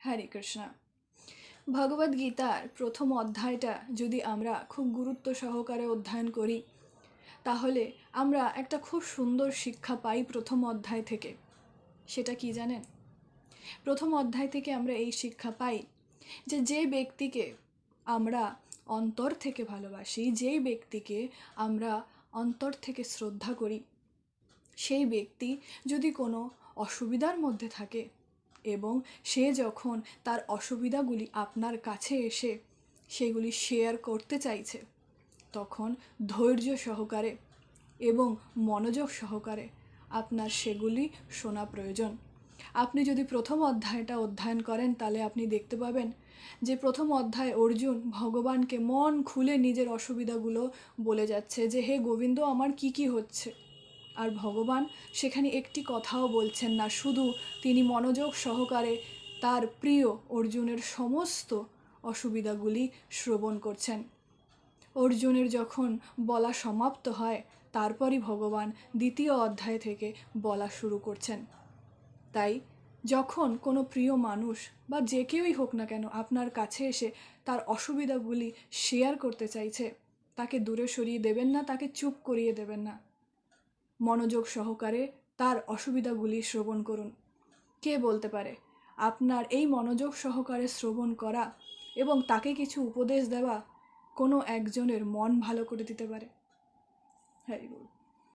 হরে কৃষ্ণ। ভগবদ্গীতার প্রথম অধ্যায়টা যদি আমরা খুব গুরুত্ব সহকারে অধ্যয়ন করি তাহলে আমরা একটা খুব সুন্দর শিক্ষা পাই প্রথম অধ্যায় থেকে। সেটা কি জানেন? প্রথম অধ্যায় থেকে আমরা এই শিক্ষা পাই যে যে ব্যক্তিকে আমরা অন্তর থেকে ভালোবাসি, যেই ব্যক্তিকে আমরা অন্তর থেকে শ্রদ্ধা করি, সেই ব্যক্তি যদি কোনো অসুবিধার মধ্যে থাকে এবং সে যখন তার অসুবিধাগুলি আপনার কাছে এসে সেগুলি শেয়ার করতে চাইছে, তখন ধৈর্য সহকারে এবং মনোযোগ সহকারে আপনার সেগুলি শোনা প্রয়োজন। আপনি যদি প্রথম অধ্যায়টা অধ্যয়ন করেন তাহলে আপনি দেখতে পাবেন যে প্রথম অধ্যায় অর্জুন ভগবানকে মন খুলে নিজের অসুবিধাগুলো বলে যাচ্ছে যে হে গোবিন্দ, আমার কি কি হচ্ছে। আর ভগবান সেখানে একটি কথাও বলছেন না, শুধু তিনি মনোযোগ সহকারে তার প্রিয় অর্জুনের সমস্ত অসুবিধাগুলি শ্রবণ করছেন। অর্জুনের যখন বলা সমাপ্ত হয় তারপরই ভগবান দ্বিতীয় অধ্যায় থেকে বলা শুরু করছেন। তাই যখন কোনো প্রিয় মানুষ বা যে কেউই হোক না কেন আপনার কাছে এসে তার অসুবিধাগুলি শেয়ার করতে চাইছে, তাকে দূরে সরিয়ে দেবেন না, তাকে চুপ করিয়ে দেবেন না। মনোযোগ সহকারে তার অসুবিধাগুলি শ্রবণ করুন। কে বলতে পারে আপনার এই মনোযোগ সহকারে শ্রবণ করা এবং তাকে কিছু উপদেশ দেওয়া কোনো একজনের মন ভালো করে দিতে পারে। হরি বল।